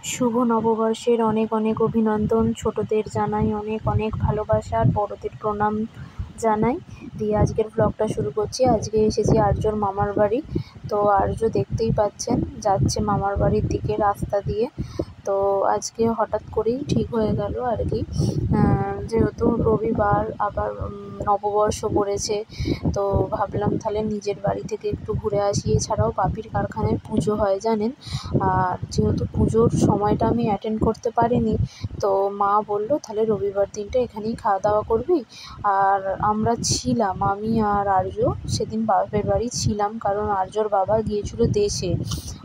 শুভ নববর্ষের অনেক অনেক অভিনন্দন। ছোটদের জানাই অনেক অনেক ভালোবাসা আর বড়দের প্রণাম জানাই। দিয়ে আজকের ব্লগটা শুরু করছি। আজকে এসেছি আর্যর মামার বাড়ি। তো আর্য দেখতেই পাচ্ছেন যাচ্ছে মামার বাড়ির দিকে রাস্তা দিয়ে। তো আজকে হঠাৎ করেই ঠিক হয়ে গেল আর কি, যেহেতু রবিবার আবার নববর্ষ পড়েছে, তো ভাবলাম তাহলে নিজের বাড়ি থেকে একটু ঘুরে আসি। এছাড়াও বাপির কারখানায় পুজো হয় জানেন, আর যেহেতু পুজোর সময়টা আমি অ্যাটেন্ড করতে পারিনি, তো মা বলল তাহলে রবিবার দিনটা এখানেই খাওয়া দাওয়া করবি। আর আমরা ছিলাম, আমি আর আর্য সেদিন বাপের বাড়ি ছিলাম, কারণ আর্যর বাবা গিয়েছিল দেশে,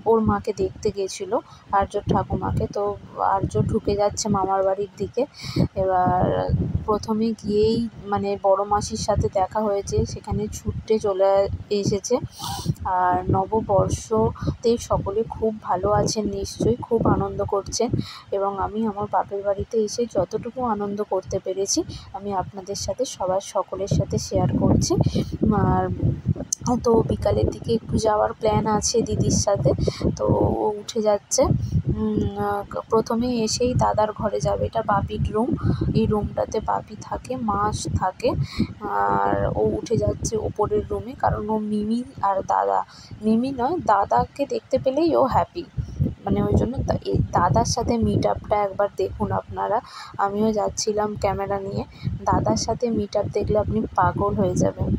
ওর মাকে দেখতে গিয়েছিলো, আর্যর ঠাকুমাকে। তো আর্য ঢুকে যাচ্ছে মামার বাড়ির দিকে। এবার প্রথমে গিয়েই মানে বড় মাসির সাথে দেখা হয়েছে, সেখানে ছুটে চলে এসেছে। আর নববর্ষতে সকলে খুব ভালো আছেন নিশ্চয়ই, খুব আনন্দ করছেন, এবং আমি আমার বাপের বাড়িতে এসে যতটুকু আনন্দ করতে পেরেছি আমি আপনাদের সাথে সকলের সাথে শেয়ার করছি। আর তো বিকালের দিকে একটু যাওয়ার প্ল্যান আছে দিদির সাথে। তো ও উঠে যাচ্ছে, প্রথমে এসেই দাদার ঘরে যাবে, এটা বাপির রুম। এই রুমটাতে বাপি থাকে, মা থাকে, আর ও উঠে যাচ্ছে ওপরের রুমে, কারণ ও মিমি আর দাদা, মিমি নয় দাদাকে দেখতে পেলেই ও হ্যাপি, মানে ওই জন্য এই দাদার সাথে মিট আপটা একবার দেখুন আপনারা। আমিও যাচ্ছিলাম ক্যামেরা নিয়ে, দাদার সাথে মিট আপ দেখলে আপনি পাগল হয়ে যাবেন।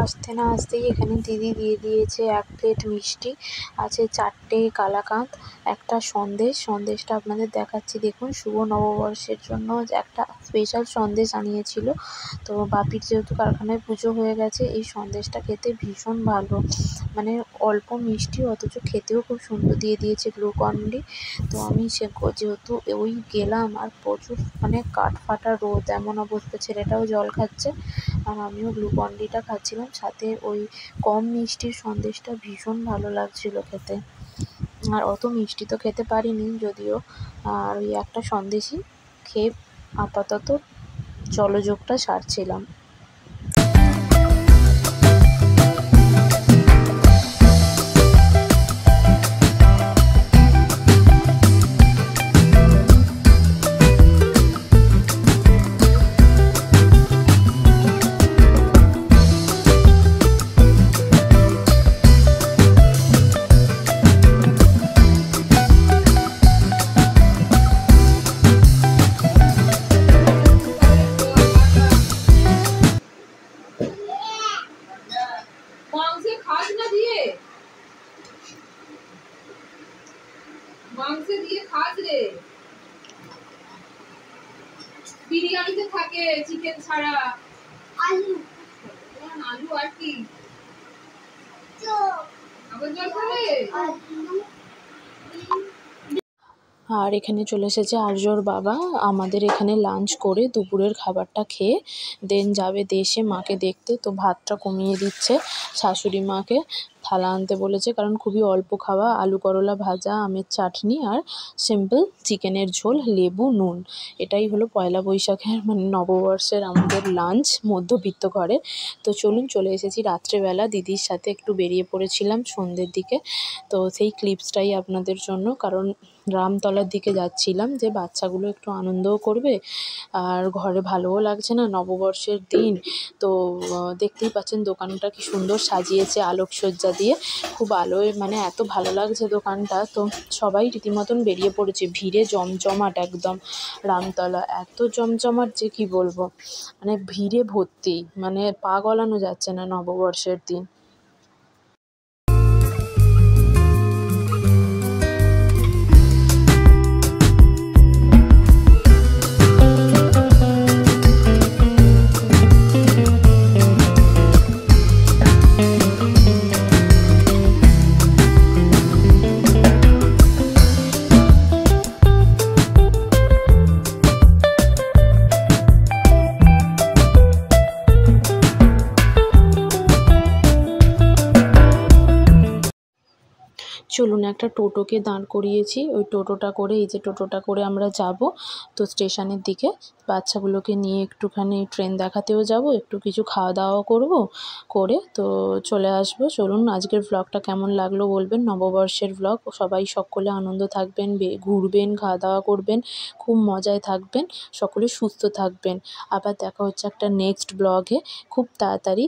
আসতে না আসতেই এখানে দিদি দিয়ে দিয়েছে 1 প্লেট মিষ্টি, আছে 4টে কালাকাঁদ, একটা সন্দেশটা আপনাদের দেখাচ্ছি দেখুন। শুভ নববর্ষের জন্য একটা স্পেশাল সন্দেশ আনিয়েছিল। তো বাপির যেহেতু কারখানায় পুজো হয়ে গেছে, এই সন্দেশটা খেতে ভীষণ ভালো, মানে অল্প মিষ্টি অথচ খেতেও খুব সুন্দর। দিয়ে দিয়েছে গ্লুকন-ডি। তো আমি যেহেতু ওই গেলাম আর প্রচুর মানে কাঠফাটা রোদ, এমন অবস্থা, ছেলেটাও জল খাচ্ছে আর আমিও গ্লুকন-ডিটা খাচ্ছিলাম, সাথে ওই কম মিষ্টির সন্দেশটা ভীষণ ভালো লাগছিল খেতে। আর অত মিষ্টি তো খেতে পারিনি যদিও, আর ওই একটা সন্দেশই খেয়ে আপাতত জলযোগটা সারছিলাম। মাংসে দিয়ে খাস রে, বিরিয়ানিতে থাকে চিকেন ছাড়া, আলু আর কি আবার জল খাবে। আর এখানে চলে এসেছে আর্যর বাবা, আমাদের এখানে লাঞ্চ করে দুপুরের খাবারটা খেয়ে দেন যাবে দেশে মাকে দেখতে। তো ভাতটা কমিয়ে দিচ্ছে, শাশুড়ি মাকে থালা আনতে বলেছে, কারণ খুবই অল্প খাওয়া, আলু করলা ভাজা, আমের চাটনি আর সিম্পল চিকেনের ঝোল, লেবু, নুন। এটাই হলো পয়লা বৈশাখের মানে নববর্ষের আমাদের লাঞ্চ মধ্যবিত্ত ঘরে। তো চলুন, চলে এসেছি রাত্রেবেলা, দিদির সাথে একটু বেরিয়ে পড়েছিলাম সন্ধ্যের দিকে। তো সেই ক্লিপসটাই আপনাদের জন্য, কারণ রামতলার দিকে যাচ্ছিলাম যে বাচ্চাগুলো একটু আনন্দও করবে, আর ঘরে ভালোও লাগছে না নববর্ষের দিন। তো দেখতেই পাচ্ছেন দোকানটা কি সুন্দর সাজিয়েছে আলোকসজ্জা দিয়ে, খুব আলোয় মানে এত ভালো লাগছে দোকানটা। তো সবাই রীতিমতন বেরিয়ে পড়েছে, ভিড়ে জমজমাট একদম রামতলা, এত জমজমাট যে কি বলবো, মানে ভিড়ে ভর্তি, মানে পা গলানো যাচ্ছে না নববর্ষের দিন। একটা টোটোকে দাঁড় করিয়েছি, ওই টোটোটা করে, এই যে টোটোটা করে আমরা যাব তো স্টেশনের দিকে। বাচ্চাগুলোকে নিয়ে একটুখানি ট্রেন দেখাতেও যাব, একটু কিছু খাওয়া দাওয়াও করব, করে তো চলে আসবো। চলুন আজকের ভ্লগটা কেমন লাগলো বলবেন, নববর্ষের ভ্লগ। সবাই সকলে আনন্দ থাকবেন, ঘুরবেন, খাওয়া দাওয়া করবেন, খুব মজায় থাকবেন, সকলে সুস্থ থাকবেন। আবার দেখা হচ্ছে একটা নেক্সট ব্লগে খুব তাড়াতাড়ি।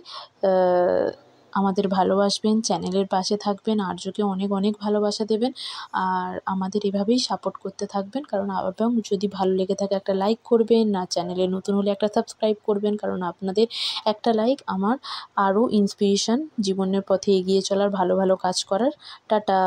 আমাদের ভালোবাসবেন, চ্যানেলের পাশে থাকবেন, আর্যকে অনেক অনেক ভালোবাসা দেবেন, আর আমাদের এভাবেই সাপোর্ট করতে থাকবেন। কারণ এবং যদি ভালো লেগে থাকে একটা লাইক করবেন, আর চ্যানেলে নতুন হলে একটা সাবস্ক্রাইব করবেন, কারণ আপনাদের একটা লাইক আমার আরও ইন্সপিরেশান জীবনের পথে এগিয়ে চলার, ভালো ভালো কাজ করার। টাটা।